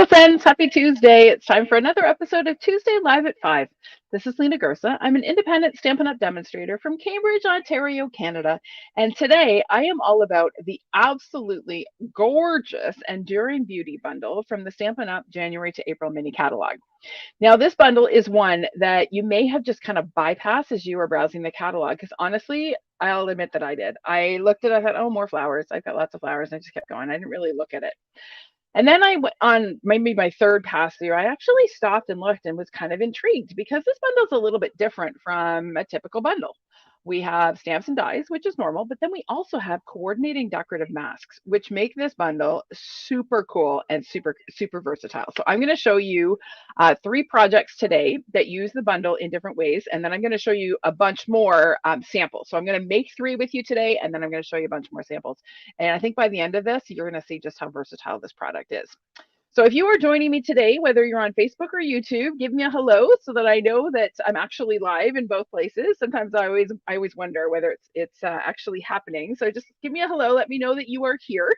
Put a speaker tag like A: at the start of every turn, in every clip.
A: Hello, friends. Happy Tuesday. It's time for another episode of Tuesday Live at 5. This is Lena Gersa. I'm an independent Stampin' Up! Demonstrator from Cambridge, Ontario, Canada. And today I am all about the absolutely gorgeous Enduring Beauty bundle from the Stampin' Up! January to April mini catalog. Now, this bundle is one that you may have just kind of bypassed as you were browsing the catalog, because honestly, I'll admit that I did. I looked at it, I thought, oh, more flowers. I've got lots of flowers. And I just kept going. I didn't really look at it. And then I went on maybe my third pass through. I actually stopped and looked and was kind of intrigued because this bundle is a little bit different from a typical bundle. We have stamps and dies, which is normal, but then we also have coordinating decorative masks, which make this bundle super cool and super versatile. So I'm going to show you three projects today that use the bundle in different ways, and then I'm going to show you a bunch more samples. So I'm going to make three with you today, and then I'm going to show you a bunch more samples. And I think by the end of this, you're going to see just how versatile this product is. So if you are joining me today, whether you're on Facebook or YouTube, give me a hello so that I know that I'm actually live in both places. Sometimes I always wonder whether it's actually happening. So just give me a hello. Let me know that you are here.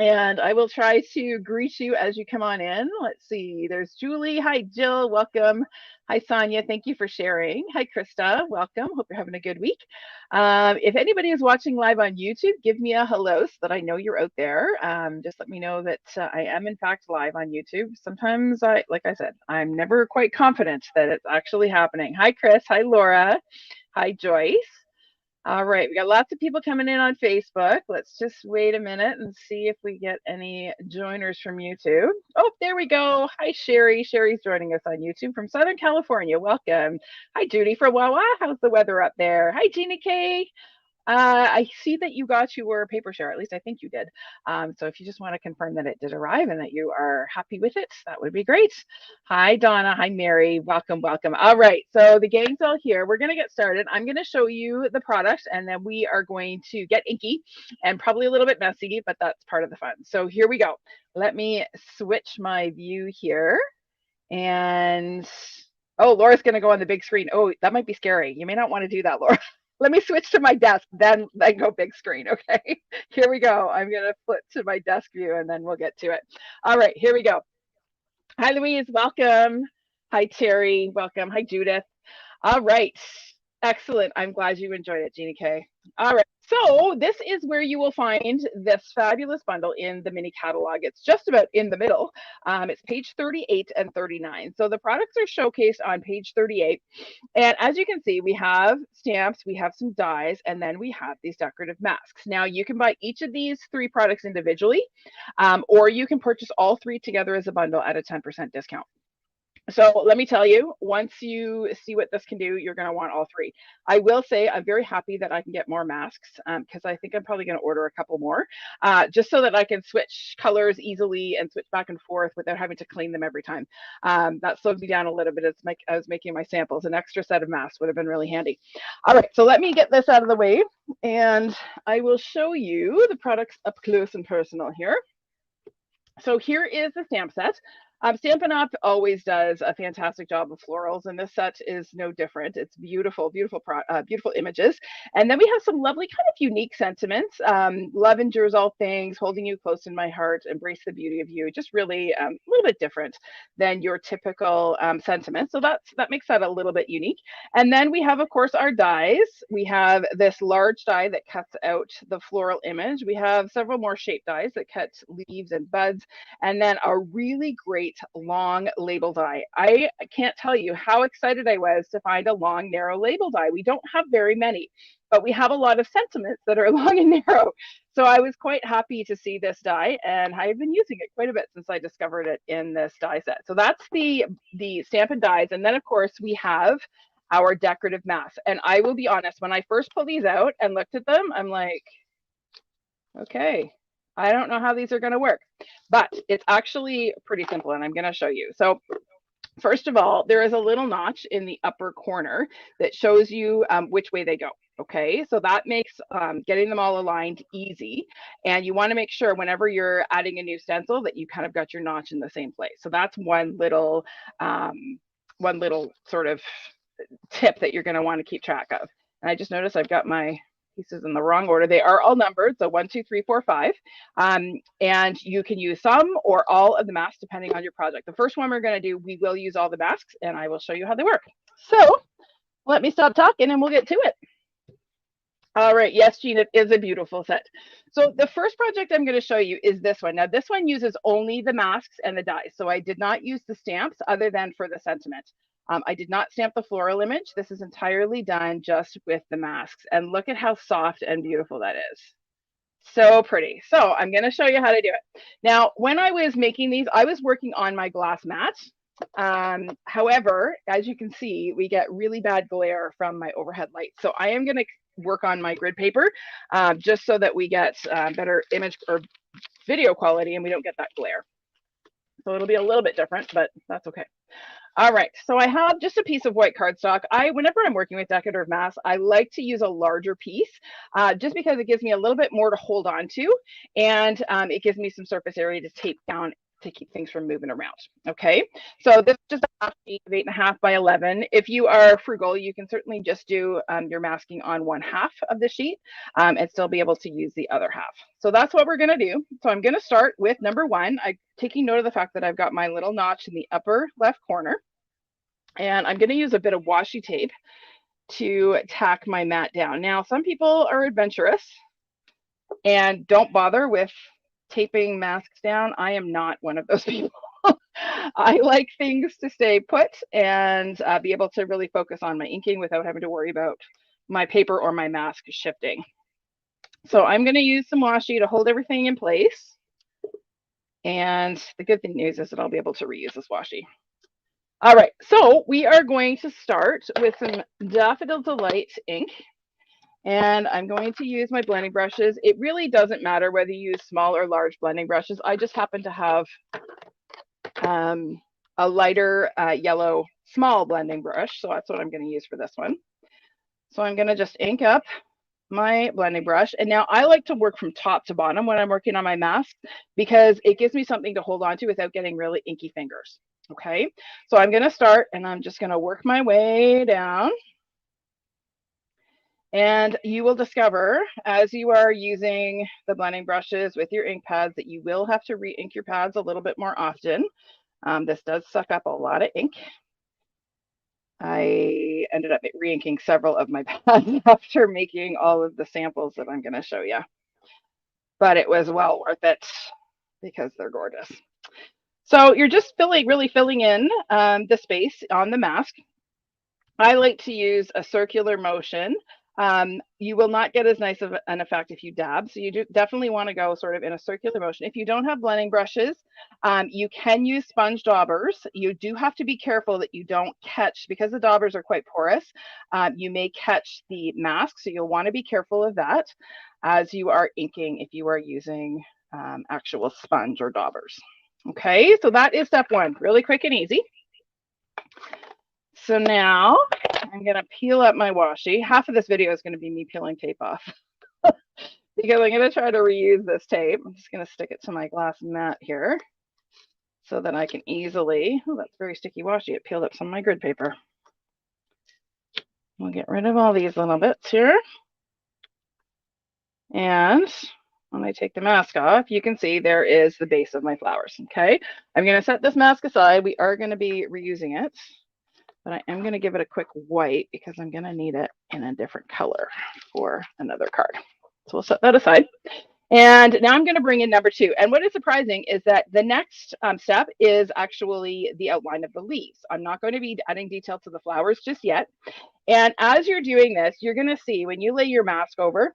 A: And I will try to greet you as you come on in. Let's see. There's Julie. Hi, Jill. Welcome. Hi, Sonia. Thank you for sharing. Hi, Krista. Welcome. Hope you're having a good week. If anybody is watching live on YouTube, give me a hello so that I know you're out there. Just let me know that I am, in fact, live on YouTube. Sometimes, like I said, I'm never quite confident that it's actually happening. Hi, Chris. Hi, Laura. Hi, Joyce. All right, we got lots of people coming in on Facebook. Let's just wait a minute and see if we get any joiners from YouTube. Oh, there we go. Hi, Sherry. Sherry's joining us on YouTube from Southern California. Welcome. Hi, Judy from Wawa. How's the weather up there? Hi, Jeannie K. I see that you got your paper share. At least I think you did. So if you just want to confirm that it did arrive and that you are happy with it, that would be great. Hi, Donna. Hi, Mary. Welcome, welcome. All right. So the gang's all here. We're going to get started. I'm going to show you the product, and then we are going to get inky and probably a little bit messy, but that's part of the fun. So here we go. Let me switch my view here. And oh, Laura's going to go on the big screen. Oh, that might be scary. You may not want to do that, Laura. Let me switch to my desk, then go big screen, okay? Here we go. I'm going to flip to my desk view, and then we'll get to it. All right, here we go. Hi, Louise. Welcome. Hi, Terry. Welcome. Hi, Judith. All right. Excellent. I'm glad you enjoyed it, Jeannie K. All right. So this is where you will find this fabulous bundle in the mini catalog. It's just about in the middle. It's page 38 and 39. So the products are showcased on page 38. And as you can see, we have stamps, we have some dies, and then we have these decorative masks. Now you can buy each of these three products individually, or you can purchase all three together as a bundle at a 10% discount. So let me tell you, once you see what this can do, you're going to want all three. I will say I'm very happy that I can get more masks because I think I'm probably going to order a couple more just so that I can switch colors easily and switch back and forth without having to clean them every time. That slowed me down a little bit as I was making my samples. An extra set of masks would have been really handy. All right, so let me get this out of the way, and I will show you the products up close and personal here. So here is the stamp set. Stampin' Up! Always does a fantastic job of florals, and this set is no different. It's beautiful, beautiful images. And then we have some lovely kind of unique sentiments. Love endures all things, holding you close in my heart, embrace the beauty of you. Just really a little bit different than your typical sentiment. So that makes that a little bit unique. And then we have, of course, our dies. We have this large die that cuts out the floral image. We have several more shape dies that cut leaves and buds, and then a really great long label die. I can't tell you how excited I was to find a long, narrow label die. We don't have very many, but we have a lot of sentiments that are long and narrow. So I was quite happy to see this die, and I've been using it quite a bit since I discovered it in this die set. So that's the Stampin' Dies. And then, of course, we have our decorative masks. And I will be honest, when I first pulled these out and looked at them, I'm like, okay, I don't know how these are going to work, but it's actually pretty simple, and I'm going to show you. So first of all, there is a little notch in the upper corner that shows you which way they go. Okay, so that makes getting them all aligned easy. And you want to make sure whenever you're adding a new stencil that you kind of got your notch in the same place. So that's one little sort of tip that you're going to want to keep track of. And I just noticed I've got my pieces in the wrong order. They are all numbered, so 1, 2, 3, 4, 5. And you can use some or all of the masks depending on your project. The first one we're going to do, we will use all the masks, and I will show you how they work. So let me stop talking and we'll get to it. All right, yes, Jean, it is a beautiful set. So the first project I'm going to show you is this one. Now, this one uses only the masks and the dies. So I did not use the stamps other than for the sentiment. I did not stamp the floral image. This is entirely done just with the masks. And look at how soft and beautiful that is. So pretty. So I'm going to show you how to do it. Now, when I was making these, I was working on my glass mat. However, as you can see, we get really bad glare from my overhead light. So I am going to work on my grid paper just so that we get better image or video quality and we don't get that glare. So it'll be a little bit different, but that's okay. All right, so I have just a piece of white cardstock. Whenever I'm working with decorative masks, I like to use a larger piece just because it gives me a little bit more to hold on to, and it gives me some surface area to tape down to keep things from moving around. Okay, so this is just a half sheet of 8.5 by 11. If you are frugal, you can certainly just do your masking on 1/2 of the sheet and still be able to use the other half. So that's what we're going to do. So I'm going to start with number 1. I'm taking note of the fact that I've got my little notch in the upper left corner, and I'm going to use a bit of washi tape to tack my mat down. Now, some people are adventurous and don't bother with taping masks down. I am not one of those people. I like things to stay put and be able to really focus on my inking without having to worry about my paper or my mask shifting. So I'm going to use some washi to hold everything in place. And the good news is that I'll be able to reuse this washi. All right, so we are going to start with some Daffodil Delight ink. And I'm going to use my blending brushes. It really doesn't matter whether you use small or large blending brushes. I just happen to have a lighter yellow small blending brush, so that's what I'm going to use for this one. So I'm going to just ink up my blending brush. And now I like to work from top to bottom when I'm working on my mask because it gives me something to hold on to without getting really inky fingers. Okay, so I'm going to start and I'm just going to work my way down. And you will discover as you are using the blending brushes with your ink pads that you will have to re-ink your pads a little bit more often. This does suck up a lot of ink. I ended up re-inking several of my pads after making all of the samples that I'm going to show you. But it was well worth it because they're gorgeous. So you're just really filling in the space on the mask. I like to use a circular motion. You will not get as nice of an effect if you dab. So you definitely want to go sort of in a circular motion. If you don't have blending brushes, you can use sponge daubers. You do have to be careful that you don't catch, because the daubers are quite porous, you may catch the mask. So you'll want to be careful of that as you are inking if you are using actual sponge or daubers. Okay, so that is step 1, really quick and easy. So now I'm going to peel up my washi. Half of this video is going to be me peeling tape off because I'm going to try to reuse this tape. I'm just going to stick it to my glass mat here so that I can easily, oh, that's very sticky washi. It peeled up some of my grid paper. We'll get rid of all these little bits here. And when I take the mask off, you can see there is the base of my flowers. Okay, I'm going to set this mask aside. We are going to be reusing it, but I am going to give it a quick white because I'm going to need it in a different color for another card. So we'll set that aside. And now I'm going to bring in number 2. And what is surprising is that the next step is actually the outline of the leaves. I'm not going to be adding detail to the flowers just yet. And as you're doing this, you're going to see when you lay your mask over,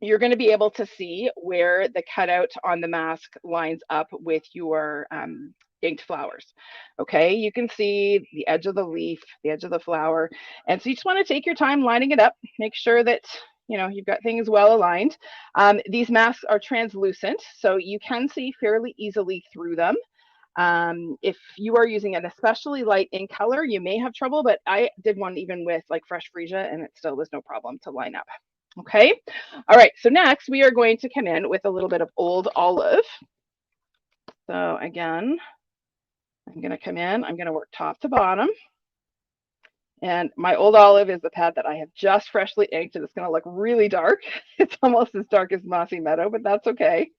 A: you're going to be able to see where the cutout on the mask lines up with your inked flowers. Okay, you can see the edge of the leaf, the edge of the flower. And so you just want to take your time lining it up, make sure that you've got things well aligned. These masks are translucent, so you can see fairly easily through them. If you are using an especially light ink color, you may have trouble, but I did one even with like fresh freesia and it still was no problem to line up. Okay, all right, so next we are going to come in with a little bit of Old Olive. So again, I'm going to come in, I'm going to work top to bottom. And my Old Olive is the pad that I have just freshly inked, and it's going to look really dark. It's almost as dark as Mossy Meadow, but that's okay.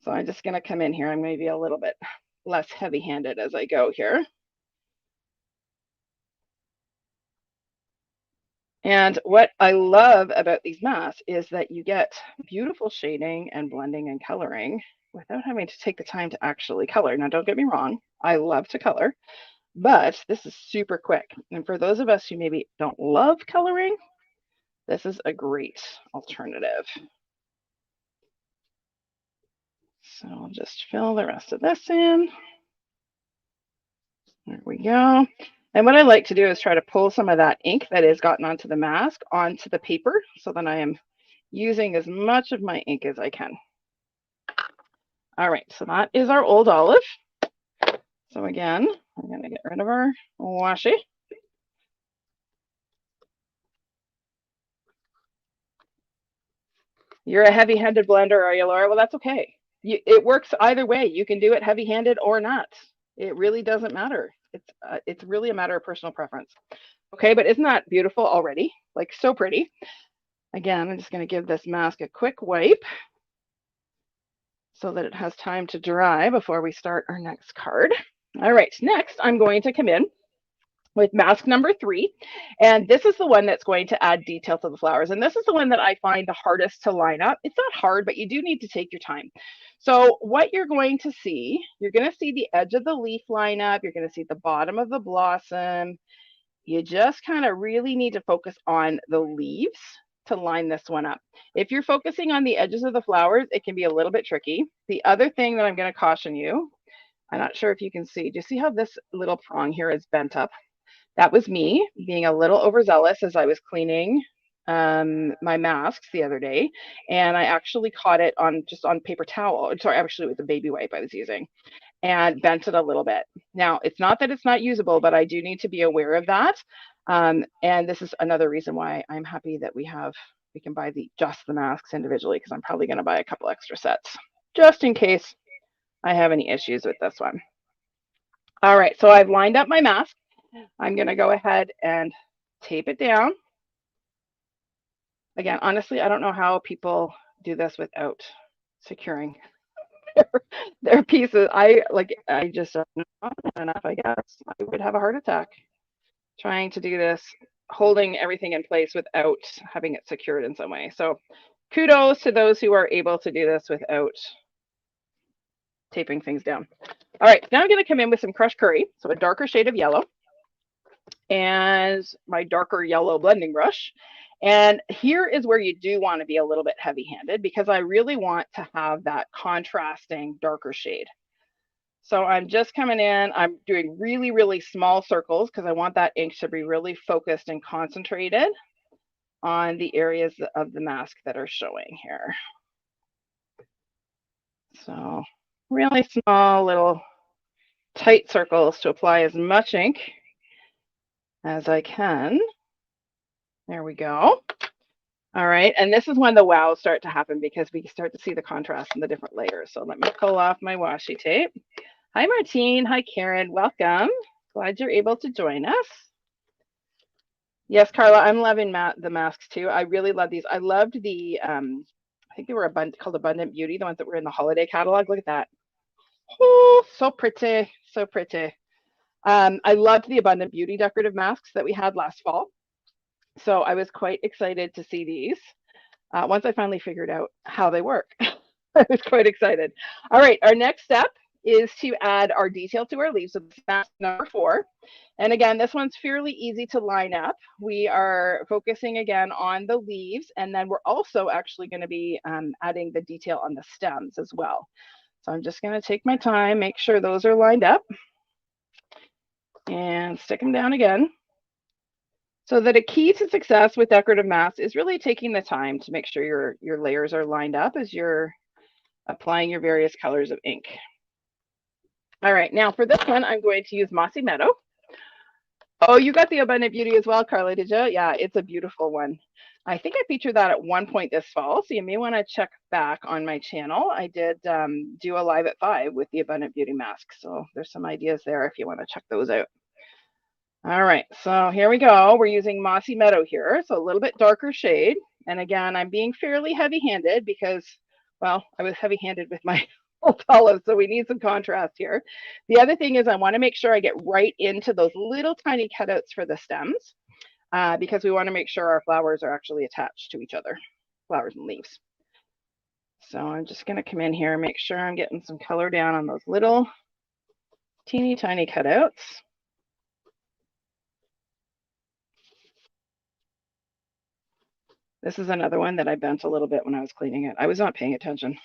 A: So I'm just going to come in here. I'm going to be a little bit less heavy-handed as I go here. And what I love about these masks is that you get beautiful shading and blending and coloring without having to take the time to actually color. Now, don't get me wrong, I love to color, but this is super quick. And for those of us who maybe don't love coloring, this is a great alternative. So I'll just fill the rest of this in. There we go. And what I like to do is try to pull some of that ink that has gotten onto the mask onto the paper so that I am using as much of my ink as I can. All right, so that is our Old Olive. So again, I'm going to get rid of our washi. You're a heavy-handed blender, are you, Laura? Well, that's okay. It works either way. You can do it heavy-handed or not. It really doesn't matter. It's really a matter of personal preference. Okay, but isn't that beautiful already? Like, so pretty. Again, I'm just going to give this mask a quick wipe so that it has time to dry before we start our next card. All right, next I'm going to come in with mask number 3. And this is the one that's going to add detail to the flowers. And this is the one that I find the hardest to line up. It's not hard, but you do need to take your time. So what you're going to see, you're going to see the edge of the leaf line up. You're going to see the bottom of the blossom. You just kind of really need to focus on the leaves to line this one up. If you're focusing on the edges of the flowers, it can be a little bit tricky. The other thing that I'm going to caution you, I'm not sure if you can see, do you see how this little prong here is bent up? That was me being a little overzealous as I was cleaning my masks the other day, and I actually caught it on just on paper towel. Sorry, actually it was a baby wipe I was using, and bent it a little bit. Now, it's not that it's not usable, but I do need to be aware of that. And this is another reason why I'm happy that we can buy just the masks individually, because I'm probably going to buy a couple extra sets just in case I have any issues with this one. All right, so I've lined up my mask. I'm going to go ahead and tape it down. Again, honestly, I don't know how people do this without securing their pieces. I just don't know enough, I guess. I would have a heart attack trying to do this, holding everything in place without having it secured in some way. So kudos to those who are able to do this without taping things down. All right, now I'm going to come in with some crushed curry, so a darker shade of yellow, and my darker yellow blending brush. And here is where you do want to be a little bit heavy-handed, because I really want to have that contrasting darker shade. So I'm just coming in, I'm doing really, really small circles because I want that ink to be really focused and concentrated on the areas of the mask that are showing here. So really small little tight circles to apply as much ink as I can. There we go. All right, and this is when the wows start to happen, because we start to see the contrast in the different layers. So let me pull off my washi tape. Hi, Martine. Hi, Karen. Welcome. Glad you're able to join us. Yes, Carla, I'm loving the masks too. I really love these. I loved the, I think they were called Abundant Beauty, the ones that were in the holiday catalog. Look at that. Oh, so pretty, so pretty. I loved the Abundant Beauty decorative masks that we had last fall. So I was quite excited to see these. Once I finally figured out how they work, I was quite excited. All right, our next step is to add our detail to our leaves. So this is mask number 4. And again, this one's fairly easy to line up. We are focusing again on the leaves, and then we're also actually going to be adding the detail on the stems as well. So I'm just going to take my time, make sure those are lined up, and stick them down again. So that a key to success with decorative masks is really taking the time to make sure your layers are lined up as you're applying your various colors of ink. All right, now for this one, I'm going to use Mossy Meadow. Oh, you got the Abundant Beauty as well, Carla, did you? Yeah, it's a beautiful one. I think I featured that at one point this fall, so you may want to check back on my channel. I did do a live at 5 with the Abundant Beauty mask, so there's some ideas there if you want to check those out. All right, so here we go. We're using Mossy Meadow here, so a little bit darker shade. And again, I'm being fairly heavy-handed because, well, I was heavy-handed with my olive, so we need some contrast here. The other thing is I want to make sure I get right into those little tiny cutouts for the stems because we want to make sure our flowers are actually attached to each other, flowers and leaves. So I'm just going to come in here and make sure I'm getting some color down on those little teeny tiny cutouts. This is another one that I bent a little bit when I was cleaning it. I was not paying attention.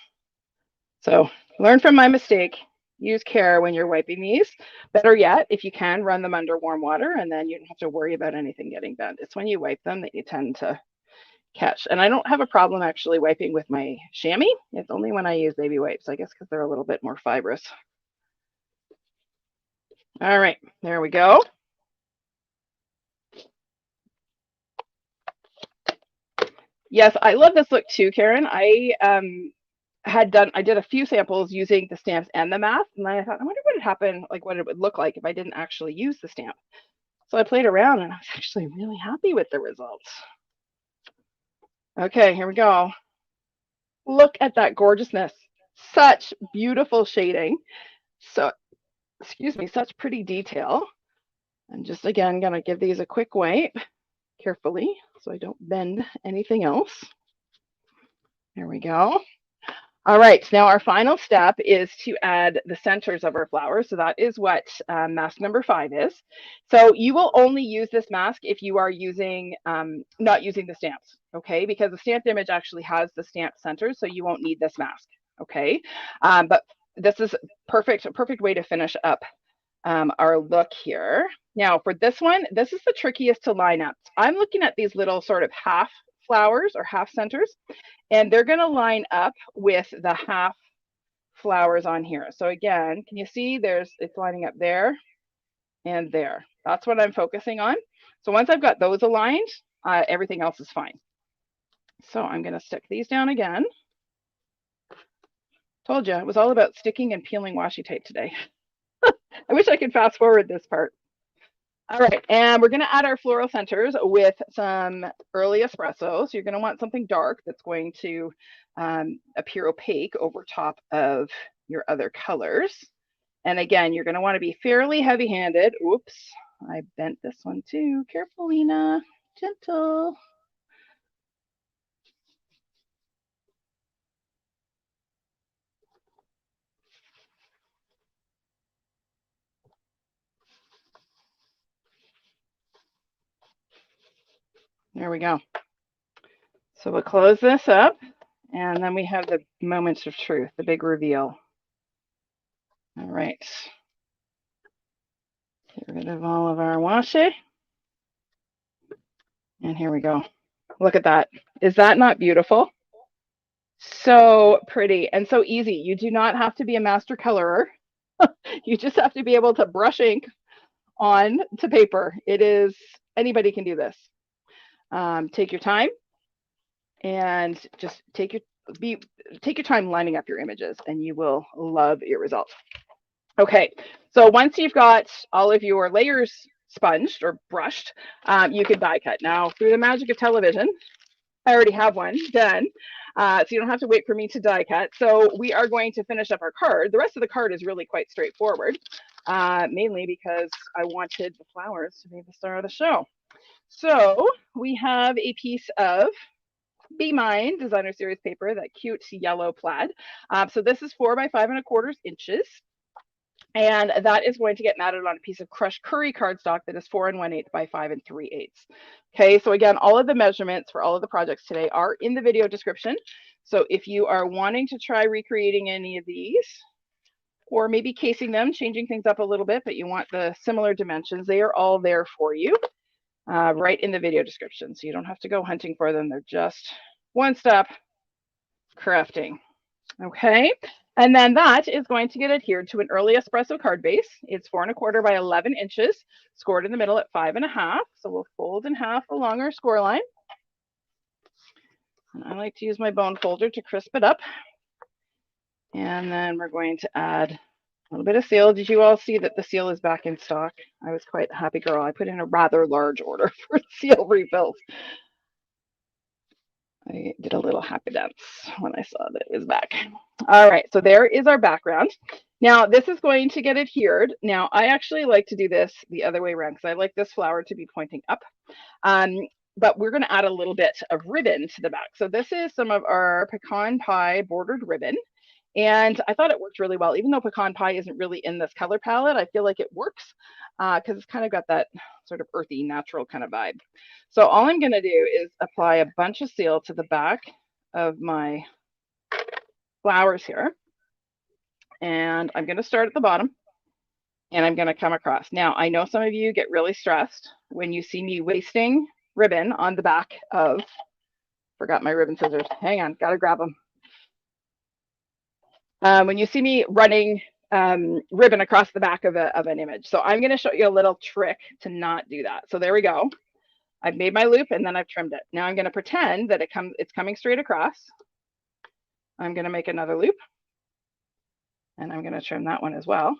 A: So learn from my mistake. Use care when you're wiping these. Better yet, if you can, run them under warm water and then you don't have to worry about anything getting bent. It's when you wipe them that you tend to catch. And I don't have a problem actually wiping with my chamois. It's only when I use baby wipes, I guess, because they're a little bit more fibrous. All right, there we go. Yes, I love this look too, Karen. I did a few samples using the stamps and the mask, and I thought, I wonder what would happen, like what it would look like if I didn't actually use the stamp. So I played around and I was actually really happy with the results. Okay, here we go. Look at that gorgeousness. Such beautiful shading. So, excuse me, such pretty detail. I'm just again gonna give these a quick wipe carefully so I don't bend anything else. There we go. All right, now our final step is to add the centers of our flowers. So that is what mask number 5 is. So you will only use this mask if you are using, not using the stamps, okay? Because the stamped image actually has the stamped centers, so you won't need this mask, okay? But this is a perfect way to finish up our look here. Now for this one, this is the trickiest to line up. I'm looking at these little sort of half flowers or half centers, and they're going to line up with the half flowers on here. So again, can you see it's lining up there and there. That's what I'm focusing on. So once I've got those aligned, everything else is fine. So I'm going to stick these down again. Told you, it was all about sticking and peeling washi tape today. I wish I could fast forward this part. All right, and we're going to add our floral centers with some early espresso. So you're going to want something dark that's going to appear opaque over top of your other colors. And again, you're going to want to be fairly heavy-handed. Oops, I bent this one too. Careful, Lena, gentle. There we go. So we'll close this up, and then we have the moment of truth, the big reveal. All right. Get rid of all of our washi. And here we go. Look at that. Is that not beautiful? So pretty and so easy. You do not have to be a master colorer. You just have to be able to brush ink on to paper. Anybody can do this. Take your time and just take your time lining up your images and you will love your results. Okay, so once you've got all of your layers sponged or brushed, you can die cut. Now, through the magic of television, I already have one done, so you don't have to wait for me to die cut. So we are going to finish up our card. The rest of the card is really quite straightforward, mainly because I wanted the flowers to be the star of the show. So we have a piece of Be Mine designer series paper, that cute yellow plaid. So this is 4 by 5¼ inches. And that is going to get matted on a piece of crushed curry cardstock that is 4 1/8 by 5 3/8. Okay, so again, all of the measurements for all of the projects today are in the video description. So if you are wanting to try recreating any of these, or maybe casing them, changing things up a little bit, but you want the similar dimensions, they are all there for you right in the video description. So you don't have to go hunting for them. They're just one step crafting. Okay, and then that is going to get adhered to an early espresso card base. It's 4 1/4 by 11 inches, scored in the middle at 5 1/2. So we'll fold in half along our score line. And I like to use my bone folder to crisp it up. And then we're going to add A little bit of seal. Did you all see that the seal is back in stock? I was quite a happy girl. I put in a rather large order for seal refills. I did a little happy dance when I saw that it was back. All right, so there is our background. Now this is going to get adhered. Now I actually like to do this the other way around because I like this flower to be pointing up. But we're going to add a little bit of ribbon to the back. So this is some of our pecan pie bordered ribbon. And I thought it worked really well. Even though pecan pie isn't really in this color palette, I feel like it works because it's kind of got that sort of earthy, natural kind of vibe. So all I'm going to do is apply a bunch of seal to the back of my flowers here. And I'm going to start at the bottom and I'm going to come across. Now, I know some of you get really stressed when you see me wasting ribbon on the back of, forgot my ribbon scissors. Hang on, got to grab them. When you see me running ribbon across the back of an image. So I'm going to show you a little trick to not do that. So there we go. I've made my loop and then I've trimmed it. Now I'm going to pretend that it's coming straight across. I'm going to make another loop and I'm going to trim that one as well.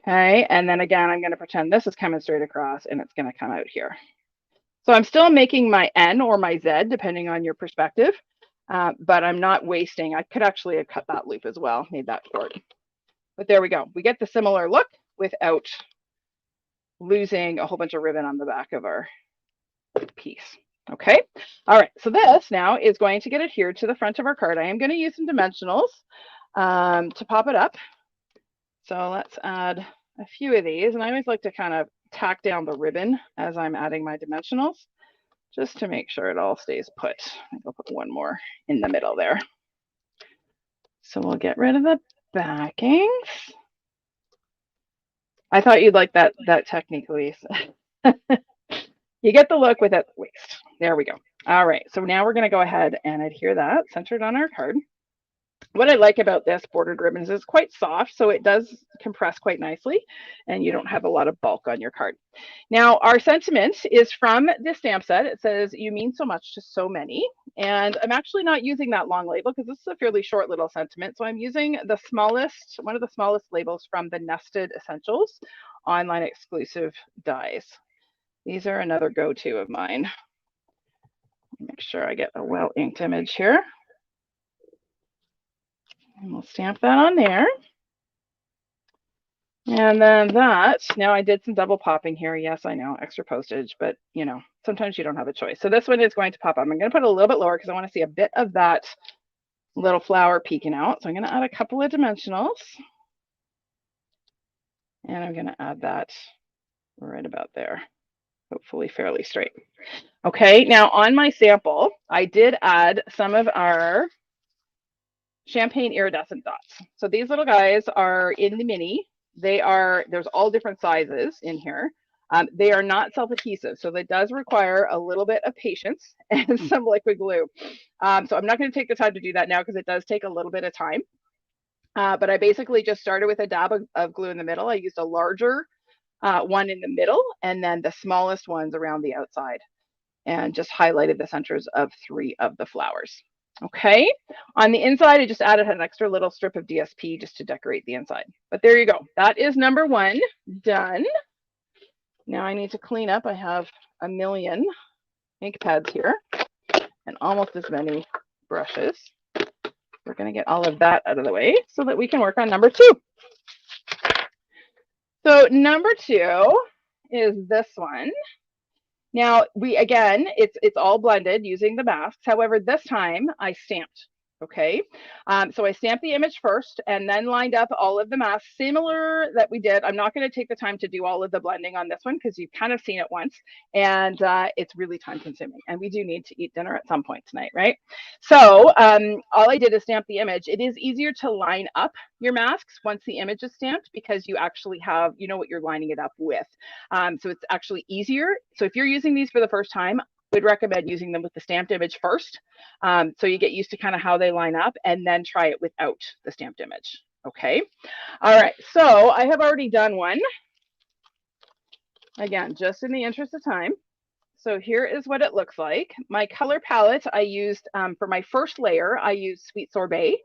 A: Okay, and then again, I'm going to pretend this is coming straight across and it's going to come out here. So I'm still making my N or my Z, depending on your perspective, but I'm not wasting. I could actually have cut that loop as well, made that short. But there we go. We get the similar look without losing a whole bunch of ribbon on the back of our piece. Okay, all right, so this now is going to get adhered to the front of our card. I am going to use some dimensionals to pop it up. So let's add a few of these, and I always like to kind of tack down the ribbon as I'm adding my dimensionals, just to make sure it all stays put. I'll put one more in the middle there. So we'll get rid of the backings. I thought you'd like that technique, Louise. You get the look without the waste. There we go. All right, so now we're going to go ahead and adhere that centered on our card. What I like about this bordered ribbons is it's quite soft, so it does compress quite nicely, and you don't have a lot of bulk on your card. Now, our sentiment is from the stamp set. It says, "You mean so much to so many," and I'm actually not using that long label because this is a fairly short little sentiment, so I'm using the smallest, one of the smallest labels from the Nested Essentials online exclusive dies. These are another go-to of mine. Make sure I get a well-inked image here. And we'll stamp that on there. And then that, now I did some double popping here. Yes, I know, extra postage, but you know, sometimes you don't have a choice. So this one is going to pop up. I'm going to put it a little bit lower because I want to see a bit of that little flower peeking out. So I'm going to add a couple of dimensionals. And I'm going to add that right about there. Hopefully fairly straight. Okay, now on my sample, I did add some of our champagne iridescent dots. So these little guys are in the mini. There's all different sizes in here. They are not self-adhesive, so that does require a little bit of patience and some liquid glue. So I'm not going to take the time to do that now because it does take a little bit of time. But I basically just started with a dab of glue in the middle. I used a larger one in the middle and then the smallest ones around the outside, and just highlighted the centers of 3 of the flowers. Okay, on the inside, I just added an extra little strip of DSP just to decorate the inside. But there you go. That is number 1 done. Now I need to clean up. I have a million ink pads here and almost as many brushes. We're going to get all of that out of the way so that we can work on number 2. So number 2 is this one. Now again, it's all blended using the masks. However, this time I stamped. Okay, so I stamped the image first and then lined up all of the masks, similar that we did. I'm not going to take the time to do all of the blending on this one because you've kind of seen it once, and it's really time consuming. And we do need to eat dinner at some point tonight, right? So all I did is stamp the image. It is easier to line up your masks once the image is stamped because you actually have, you know what you're lining it up with. So it's actually easier. So if you're using these for the first time, would recommend using them with the stamped image first, so you get used to kind of how they line up, and then try it without the stamped image. Okay, all right, so I have already done one, again just in the interest of time. So here is what it looks like. My color palette I used for my first layer, I used Sweet Sorbet.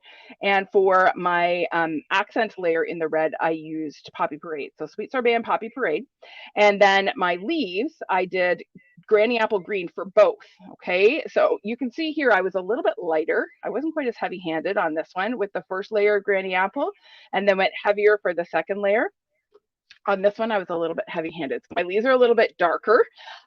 A: And for my accent layer in the red, I used Poppy Parade. So Sweet Sorbet and Poppy Parade. And then my leaves, I did Granny Apple Green for both. Okay, so you can see here I was a little bit lighter. I wasn't quite as heavy handed on this one with the first layer of Granny Apple, and then went heavier for the second layer. On this one, I was a little bit heavy-handed. My leaves are a little bit darker.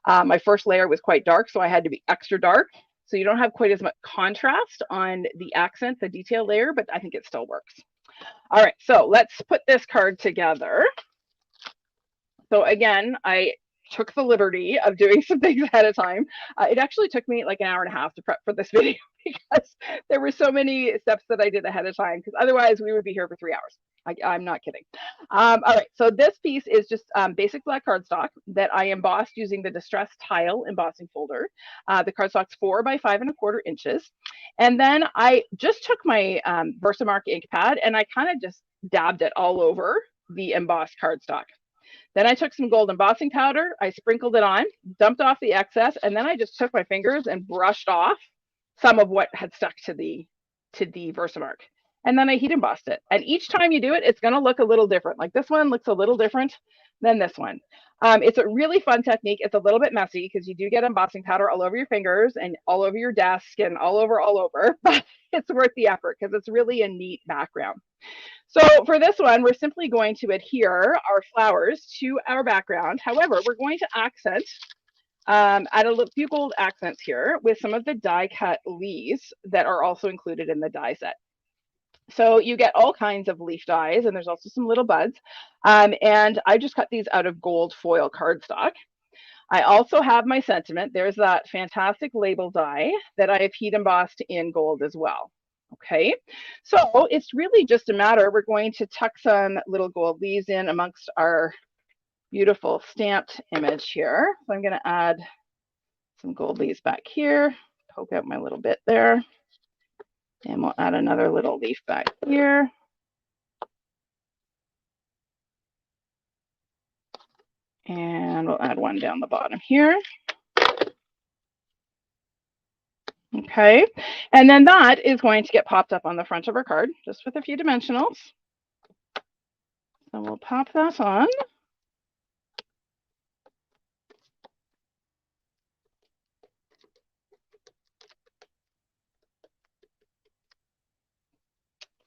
A: My first layer was quite dark, so I had to be extra dark. So you don't have quite as much contrast on the accent, the detail layer, but I think it still works. All right, so let's put this card together. So again, I took the liberty of doing some things ahead of time. It actually took me like an hour and a half to prep for this video because there were so many steps that I did ahead of time, because otherwise we would be here for 3 hours. I'm not kidding. All right, so this piece is just basic black cardstock that I embossed using the Distress Tile embossing folder. The cardstock's 4 by 5¼ inches. And then I just took my Versamark ink pad and I kind of just dabbed it all over the embossed cardstock. Then I took some gold embossing powder, I sprinkled it on, dumped off the excess, and then I just took my fingers and brushed off some of what had stuck to the Versamark. And then I heat embossed it. And each time you do it, it's going to look a little different. Like this one looks a little different than this one. It's a really fun technique. It's a little bit messy because you do get embossing powder all over your fingers and all over your desk and all over, but it's worth the effort because it's really a neat background. So for this one, we're simply going to adhere our flowers to our background. However, we're going to accent, add a few gold accents here with some of the die cut leaves that are also included in the die set. So you get all kinds of leaf dies, and there's also some little buds. And I just cut these out of gold foil cardstock. I also have my sentiment. There's that fantastic label die that I have heat embossed in gold as well. Okay, so it's really just a matter, we're going to tuck some little gold leaves in amongst our beautiful stamped image here. So I'm going to add some gold leaves back here, poke out my little bit there, and we'll add another little leaf back here. And we'll add one down the bottom here. Okay, and then that is going to get popped up on the front of our card, just with a few dimensionals. So we'll pop that on.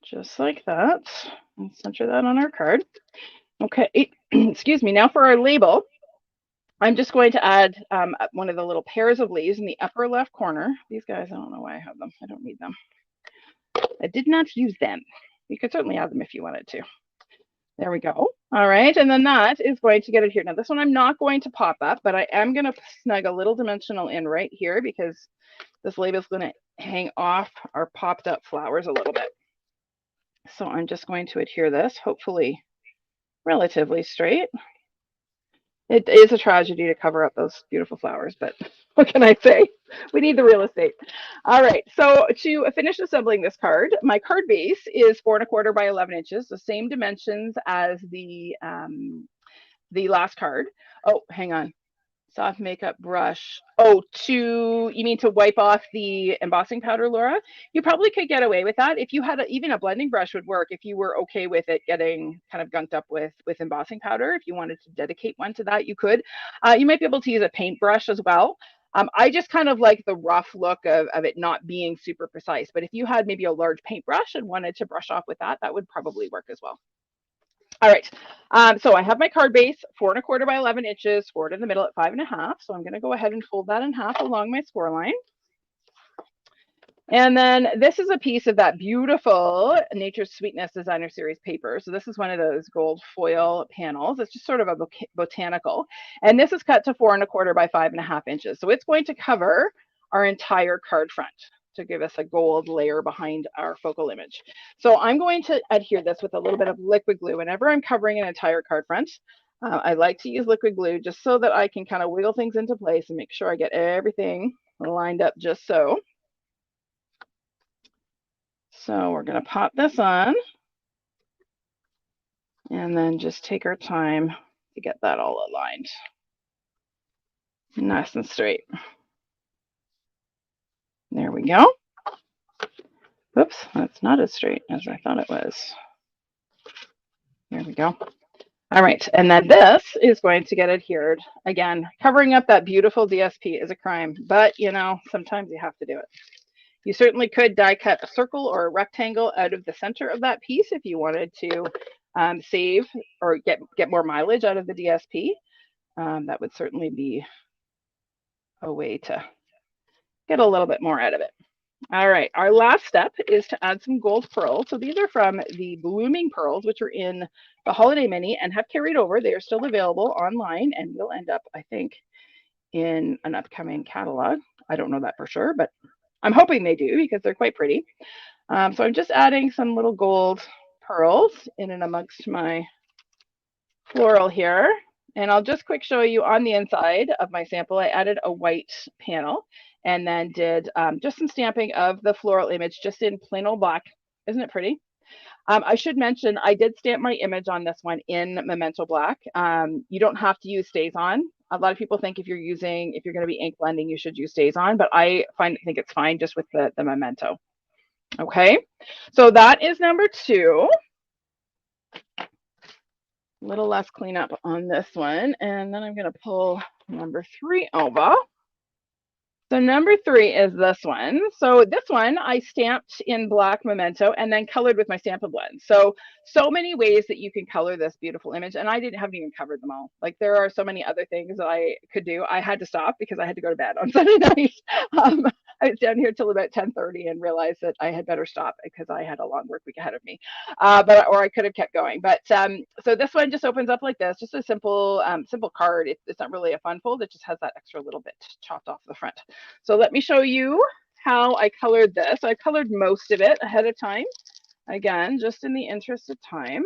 A: Just like that. And center that on our card. Okay, excuse me. Now for our label, I'm just going to add one of the little pairs of leaves in the upper left corner. These guys, I don't know why I have them. I don't need them. I did not use them. You could certainly add them if you wanted to. There we go. All right, and then that is going to get it here. Now this one I'm not going to pop up, but I am going to snug a little dimensional in right here because this label is going to hang off our popped up flowers a little bit. So I'm just going to adhere this, hopefully relatively straight. It is a tragedy to cover up those beautiful flowers, but what can I say? We need the real estate. All right, so to finish assembling this card, my card base is 4¼ by 11 inches, the same dimensions as the last card. Oh, hang on. Soft makeup brush. Oh, you mean to wipe off the embossing powder, Laura? You probably could get away with that. If you had even a blending brush would work if you were okay with it getting kind of gunked up with embossing powder. If you wanted to dedicate one to that, you could. You might be able to use a paintbrush as well. I just kind of like the rough look of it not being super precise. But if you had maybe a large paintbrush and wanted to brush off with that, that would probably work as well. All right, so I have my card base, 4¼ by 11 inches, scored in the middle at 5½. So I'm going to go ahead and fold that in half along my score line. And then this is a piece of that beautiful Nature's Sweetness Designer Series paper. So this is one of those gold foil panels. It's just sort of a botanical. And this is cut to 4¼ by 5½ inches. So it's going to cover our entire card front to give us a gold layer behind our focal image. So I'm going to adhere this with a little bit of liquid glue. Whenever I'm covering an entire card front, I like to use liquid glue just so that I can kind of wiggle things into place and make sure I get everything lined up just so. So we're going to pop this on and then just take our time to get that all aligned. Nice and straight. There we go. Oops, that's not as straight as I thought it was. There we go. All right, and then this is going to get adhered. Again, covering up that beautiful DSP is a crime, but you know, sometimes you have to do it. You certainly could die cut a circle or a rectangle out of the center of that piece if you wanted to save or get more mileage out of the DSP. That would certainly be a way to get a little bit more out of it. All right, our last step is to add some gold pearls. So these are from the Blooming Pearls, which are in the Holiday Mini and have carried over. They are still available online and will end up, I think, in an upcoming catalog. I don't know that for sure, but I'm hoping they do because they're quite pretty. So I'm just adding some little gold pearls in and amongst my floral here. And I'll just quick show you on the inside of my sample, I added a white panel and then did just some stamping of the floral image just in plain old black. Isn't it pretty? I should mention I did stamp my image on this one in Memento Black. You don't have to use StazOn. A lot of people think if you're going to be ink blending, you should use StazOn, but I think it's fine just with the Memento. Okay, so that is number 2. A little less cleanup on this one, and then I'm going to pull number 3 over. So number 3 is this one. So this one I stamped in black Memento and then colored with my Stampin' Blend. So many ways that you can color this beautiful image, and I haven't even covered them all. Like there are so many other things that I could do. I had to stop because I had to go to bed on Sunday night. I was down here till about 10:30 and realized that I had better stop because I had a long work week ahead of me. Or I could have kept going. But so this one just opens up like this, just a simple card. It's not really a fun fold. It just has that extra little bit chopped off the front. So let me show you how I colored this. I colored most of it ahead of time. Again, just in the interest of time.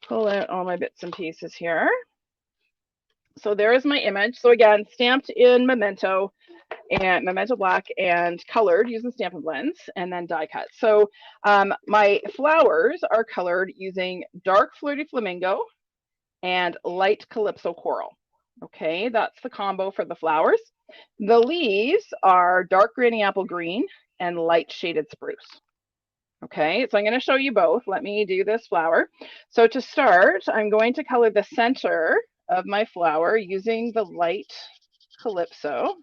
A: Pull out all my bits and pieces here. So there is my image. So again, stamped in Memento and Memento Black and colored using Stampin' Blends and then die cut. So my flowers are colored using dark Flirty Flamingo and light Calypso Coral. Okay, that's the combo for the flowers. The leaves are dark granny apple green and light shaded spruce. Okay, so I'm going to show you both. Let me do this flower. So to start, I'm going to color the center of my flower using the light Calypso.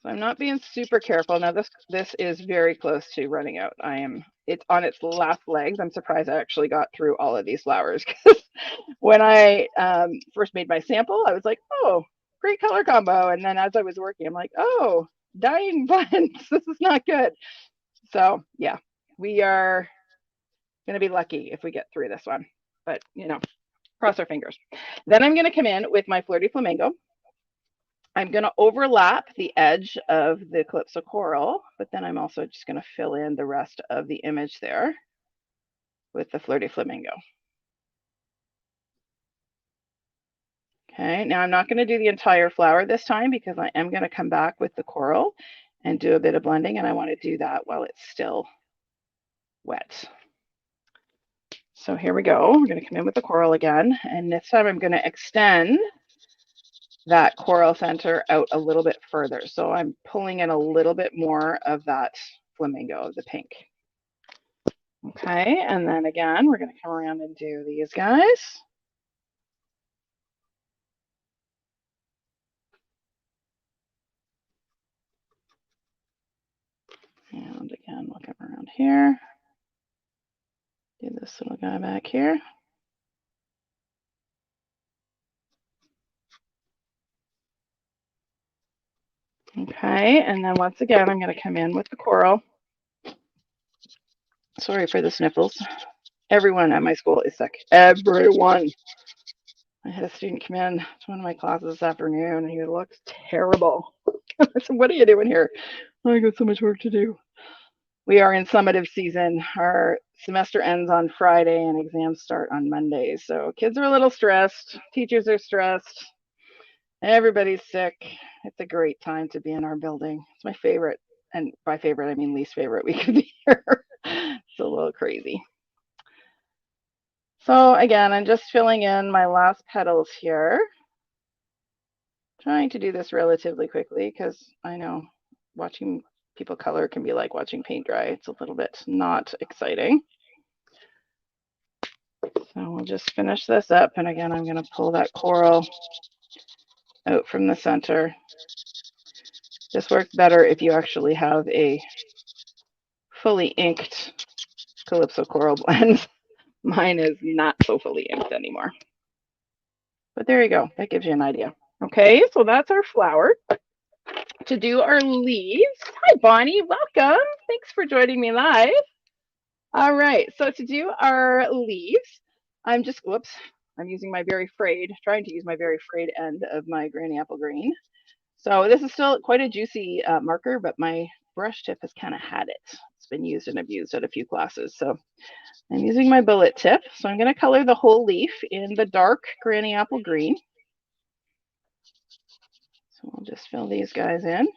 A: So I'm not being super careful. Now this is very close to running out. It's on its last legs. I'm surprised I actually got through all of these flowers because when I first made my sample, I was like, oh, great color combo. And then as I was working, I'm like, oh, dying blends. This is not good. So yeah, we are going to be lucky if we get through this one. But, you know, cross our fingers. Then I'm going to come in with my Flirty Flamingo. I'm going to overlap the edge of the Calypso Coral, but then I'm also just going to fill in the rest of the image there with the Flirty Flamingo. Okay, now I'm not going to do the entire flower this time because I am going to come back with the coral and do a bit of blending, and I want to do that while it's still wet. So here we go. We're going to come in with the coral again, and this time I'm going to extend that coral center out a little bit further. So I'm pulling in a little bit more of that flamingo, the pink. Okay, and then again, we're going to come around and do these guys. And again, we'll come around here. Do this little guy back here. Okay, and then once again, I'm going to come in with the coral. Sorry for the sniffles. Everyone at my school is sick. Everyone. I had a student come in to one of my classes this afternoon, and he looks terrible. I said, what are you doing here? I got so much work to do. We are in summative season. Our semester ends on Friday, and exams start on Monday. So kids are a little stressed. Teachers are stressed. Everybody's sick. It's a great time to be in our building. It's my favorite, and by favorite I mean least favorite week of the year. It's a little crazy. So again, I'm just filling in my last petals here. Trying to do this relatively quickly because I know watching people color can be like watching paint dry. It's a little bit not exciting. So we'll just finish this up. And again, I'm going to pull that coral out from the center. This works better if you actually have a fully inked Calypso coral blend. Mine is not so fully inked anymore. But there you go. That gives you an idea. Okay, so that's our flower. To do our leaves. Hi, Bonnie. Welcome. Thanks for joining me live. All right, so to do our leaves, I'm using my very frayed, trying to use my very frayed end of my Granny Apple Green. So this is still quite a juicy marker, but my brush tip has kind of had it. It's been used and abused at a few classes. So I'm using my bullet tip. So I'm going to color the whole leaf in the dark Granny Apple Green. So we'll just fill these guys in.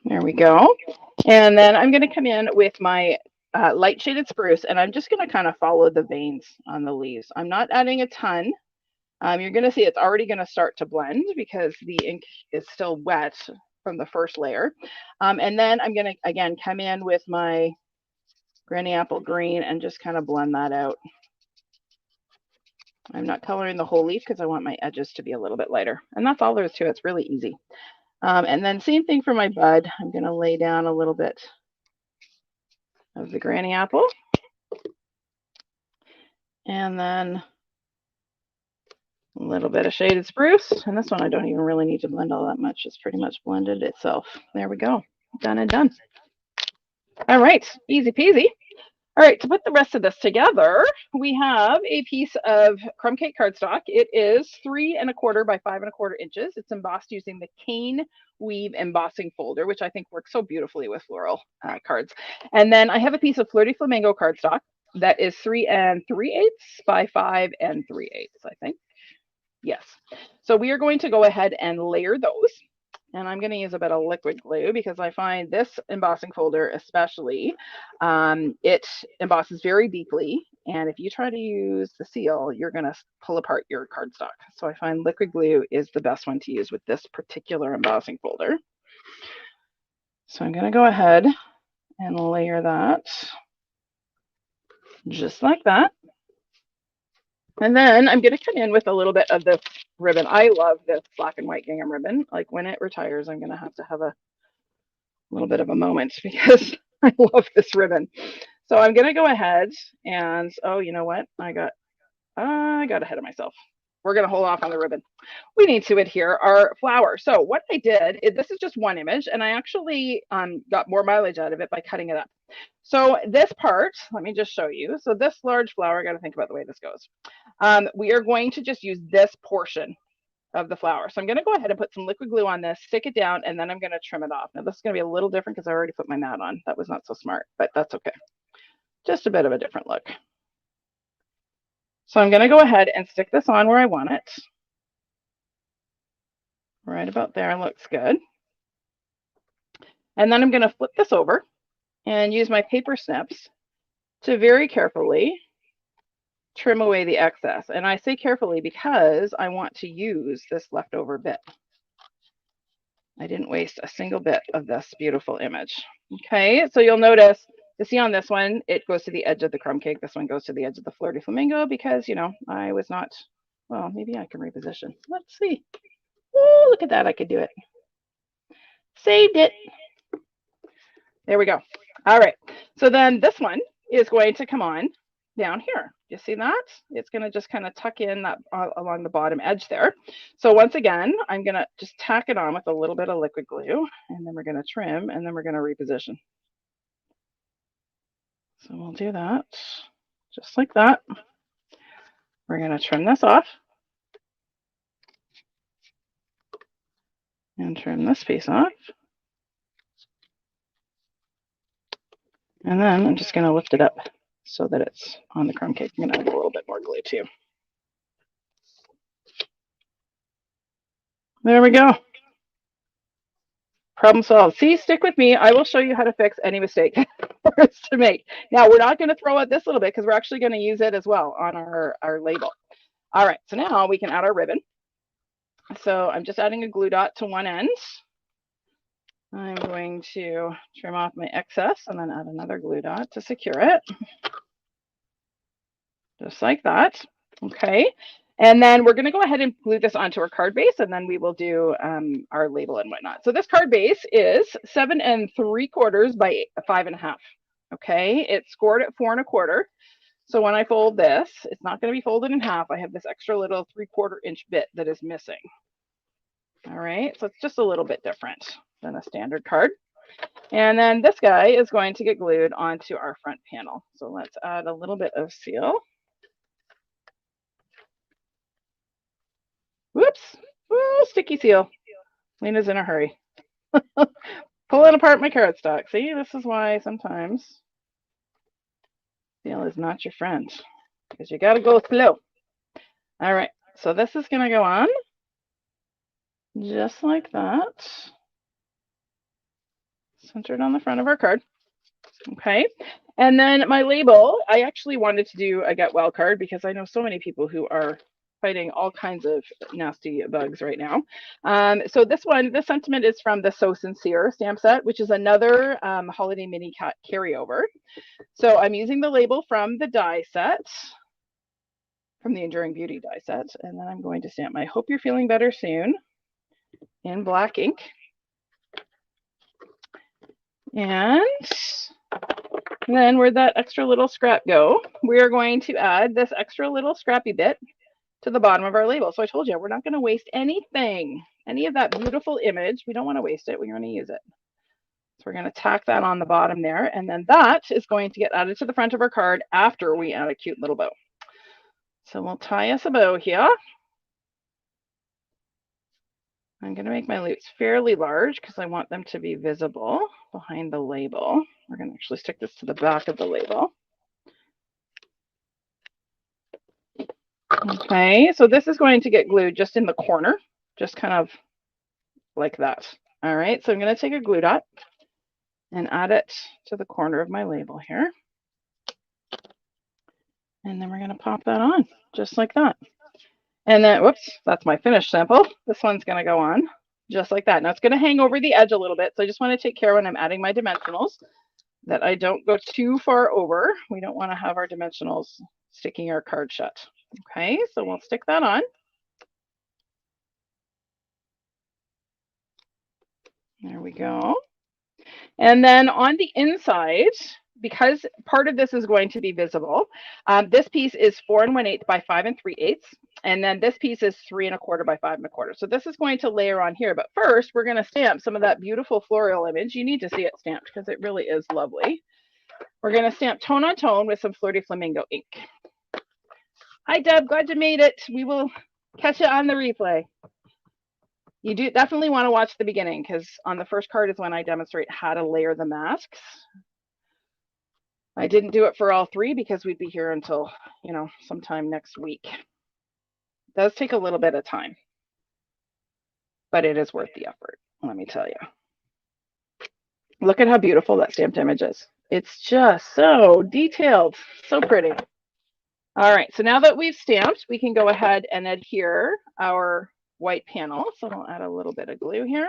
A: There we go. And then I'm going to come in with my light shaded spruce, and I'm just going to kind of follow the veins on the leaves. I'm not adding a ton. You're going to see it's already going to start to blend because the ink is still wet from the first layer. And then I'm going to, again, come in with my Granny Apple Green and just kind of blend that out. I'm not coloring the whole leaf because I want my edges to be a little bit lighter. And that's all there is to it. It's really easy. And then same thing for my bud. I'm going to lay down a little bit of the Granny Apple. And then a little bit of shaded spruce. And this one I don't even really need to blend all that much. It's pretty much blended itself. There we go. Done and done. All right. Easy peasy. All right, to put the rest of this together, we have a piece of crumb cake cardstock. It is 3 1/4 by 5 1/4 inches. It's embossed using the Cane Weave embossing folder, which I think works so beautifully with floral cards. And then I have a piece of Flirty Flamingo cardstock that is 3 3/8 by 5 3/8, I think. Yes. So we are going to go ahead and layer those. And I'm going to use a bit of liquid glue because I find this embossing folder especially, it embosses very deeply. And if you try to use the seal, you're going to pull apart your cardstock. So I find liquid glue is the best one to use with this particular embossing folder. So I'm going to go ahead and layer that just like that. And then I'm going to come in with a little bit of this ribbon. I love this black and white gingham ribbon. Like when it retires, I'm going to have a little bit of a moment because I love this ribbon. So I'm going to go ahead and, oh, you know what? I got ahead of myself. We're going to hold off on the ribbon. We need to adhere our flower. So what I did is, this is just one image, and I actually got more mileage out of it by cutting it up. So this part, let me just show you. So this large flower, I got to think about the way this goes. We are going to just use this portion of the flower. So I'm going to go ahead and put some liquid glue on this, stick it down, and then I'm going to trim it off. Now this is going to be a little different because I already put my mat on. That was not so smart, but that's okay. Just a bit of a different look. So I'm going to go ahead and stick this on where I want it. Right about there looks good. And then I'm going to flip this over and use my paper snips to very carefully trim away the excess. And I say carefully because I want to use this leftover bit. I didn't waste a single bit of this beautiful image. Okay, so you'll notice, you see on this one, it goes to the edge of the crumb cake. This one goes to the edge of the Flirty Flamingo because, you know, I was not, well, maybe I can reposition. Let's see. Oh, look at that, I could do it. Saved it. There we go. All right, so then this one is going to come on down here. You see that? It's going to just kind of tuck in that along the bottom edge there. So once again, I'm going to just tack it on with a little bit of liquid glue, and then we're going to trim, and then we're going to reposition. So we'll do that just like that. We're going to trim this off and trim this piece off. And then I'm just going to lift it up so that it's on the crumb cake. I'm going to add a little bit more glue too. There we go. Problem solved. See, stick with me. I will show you how to fix any mistake. hours to make. Now we're not going to throw out this little bit because we're actually going to use it as well on our label. All right, so now we can add our ribbon. So I'm just adding a glue dot to one end. I'm going to trim off my excess and then add another glue dot to secure it. Just like that. Okay. And then we're going to go ahead and glue this onto our card base, and then we will do our label and whatnot. So this card base is 7 3/4 by 5.5. Okay. It's scored at 4 1/4. So when I fold this, it's not going to be folded in half. I have this extra little 3/4 inch bit that is missing. All right. So it's just a little bit different than a standard card. And then this guy is going to get glued onto our front panel. So let's add a little bit of seal. Whoops. Ooh, sticky seal. Lena's in a hurry. Pulling apart my cardstock. See, this is why sometimes seal is not your friend, because you got to go slow. All right, so this is going to go on just like that, centered on the front of our card. Okay, and then my label, I actually wanted to do a get well card because I know so many people who are fighting all kinds of nasty bugs right now. So this sentiment is from the So Sincere stamp set, which is another holiday mini carryover. So I'm using the label from the die set, from the Enduring Beauty die set, and then I'm going to stamp my Hope You're Feeling Better Soon in black ink. And then where'd that extra little scrap go? We are going to add this extra little scrappy bit to the bottom of our label. So I told you, we're not going to waste anything, any of that beautiful image. We don't want to waste it. We're going to use it. So we're going to tack that on the bottom there. And then that is going to get added to the front of our card after we add a cute little bow. So we'll tie us a bow here. I'm going to make my loops fairly large because I want them to be visible behind the label. We're going to actually stick this to the back of the label. Okay, so this is going to get glued just in the corner, just kind of like that. All right, so I'm going to take a glue dot and add it to the corner of my label here. And then we're going to pop that on just like that. And then, whoops, that's my finished sample. This one's going to go on just like that. Now it's going to hang over the edge a little bit. So I just want to take care when I'm adding my dimensionals that I don't go too far over. We don't want to have our dimensionals sticking our card shut. Okay, so we'll stick that on. There we go. And then on the inside, because part of this is going to be visible, this piece is 4 1/8 by 5 3/8, and then this piece is 3 1/4 by 5 1/4. So this is going to layer on here. But first, we're going to stamp some of that beautiful floral image. You need to see it stamped because it really is lovely. We're going to stamp tone on tone with some Flirty Flamingo ink. Hi, Deb. Glad you made it. We will catch it on the replay. You do definitely want to watch the beginning because on the first card is when I demonstrate how to layer the masks. I didn't do it for all three because we'd be here until, sometime next week. It does take a little bit of time, but it is worth the effort, let me tell you. Look at how beautiful that stamped image is. It's just so detailed, so pretty. All right, so now that we've stamped, we can go ahead and adhere our white panel. So I'll add a little bit of glue here.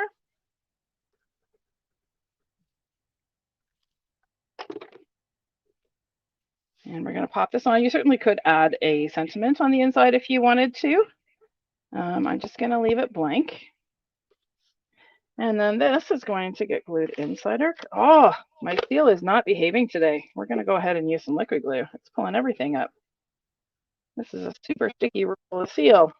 A: And we're going to pop this on. You certainly could add a sentiment on the inside if you wanted to. I'm just going to leave it blank. And then this is going to get glued inside our... Oh, my seal is not behaving today. We're going to go ahead and use some liquid glue. It's pulling everything up. This is a super sticky roll of seal.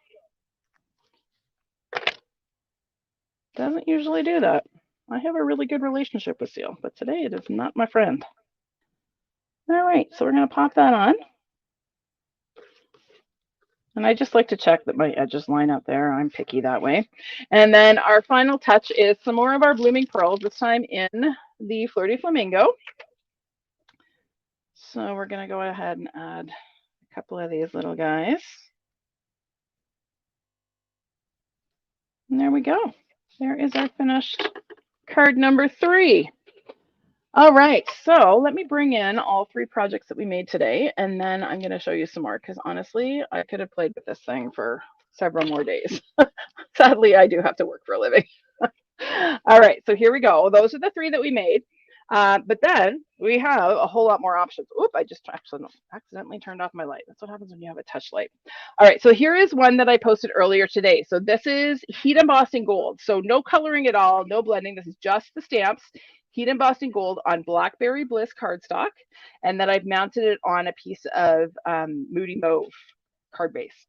A: Doesn't usually do that. I have a really good relationship with seal, but today it is not my friend. All right, so we're going to pop that on. And I just like to check that my edges line up there. I'm picky that way. And then our final touch is some more of our blooming pearls, this time in the Flirty Flamingo. So we're going to go ahead and add a couple of these little guys. And there we go. There is our finished card number 3. All right, so let me bring in all three projects that we made today, and then I'm going to show you some more because honestly, I could have played with this thing for several more days. Sadly, I do have to work for a living. All right, so here we go. Those are the three that we made. But then we have a whole lot more options. Oop, I just accidentally turned off my light. That's what happens when you have a touch light. All right, so here is one that I posted earlier today. So this is heat embossed in gold. So no coloring at all, no blending. This is just the stamps, heat embossed in gold on Blackberry Bliss cardstock. And then I've mounted it on a piece of Moody Mauve card base.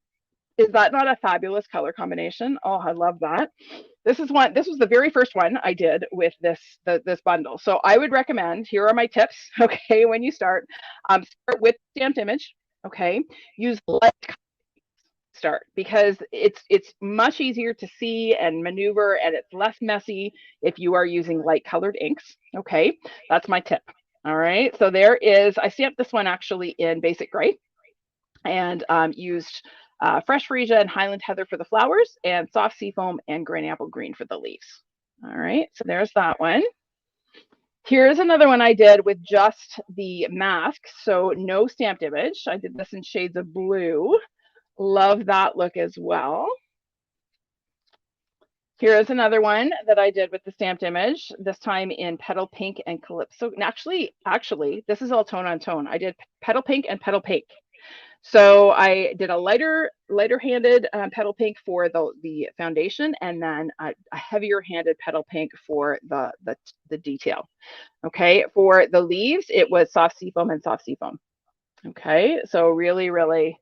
A: Is that not a fabulous color combination? Oh, I love that. This was the very first one I did with this bundle. So I would recommend, here are my tips, okay, when you start with stamped image, okay? Use light start because it's much easier to see and maneuver and it's less messy if you are using light colored inks, okay? That's my tip. All right, so I stamped this one actually in basic gray and used fresh freesia and Highland heather for the flowers and soft seafoam and green apple green for the leaves. All right, so there's that one. Here's another one I did with just the mask, so no stamped image. I did this in shades of blue. Love that look as well. Here is another one that I did with the stamped image, this time in petal pink and calypso. And actually, this is all tone on tone. I did petal pink and petal pink. So I did a lighter-handed petal pink for the foundation, and then a heavier-handed petal pink for the detail. Okay, for the leaves, it was soft seafoam and soft seafoam. Okay, so really, really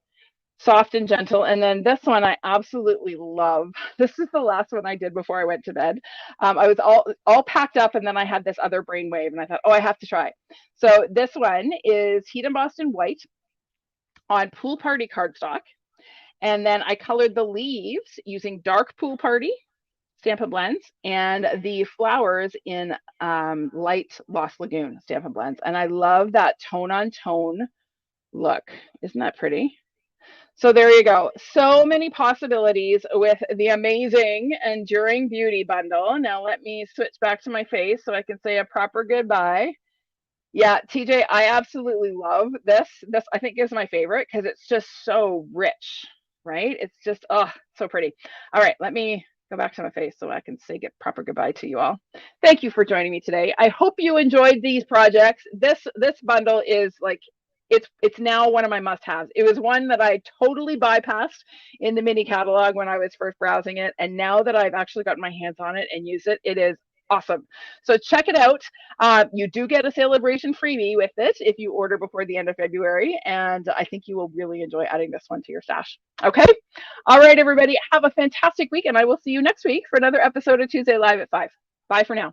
A: soft and gentle. And then this one I absolutely love. This is the last one I did before I went to bed. I was all packed up, and then I had this other brainwave, and I thought, oh, I have to try. So this one is heat embossed in white on Pool Party cardstock. And then I colored the leaves using dark Pool Party Stampin' Blends and the flowers in light Lost Lagoon Stampin' Blends. And I love that tone on tone look. Isn't that pretty? So there you go. So many possibilities with the amazing Enduring Beauty bundle. Now let me switch back to my face so I can say a proper goodbye. Yeah, TJ, I absolutely love this. This I think is my favorite because it's just so rich, right? It's just, oh, so pretty. All right, let me go back to my face so I can say proper goodbye to you all. Thank you for joining me today. I hope you enjoyed these projects. This bundle is like, it's now one of my must-haves. It was one that I totally bypassed in the mini catalog when I was first browsing it. And now that I've actually gotten my hands on it and used it, it is awesome. So check it out. You do get a celebration freebie with it if you order before the end of February. And I think you will really enjoy adding this one to your stash. Okay. All right, everybody. Have a fantastic week. And I will see you next week for another episode of Tuesday Live at 5. Bye for now.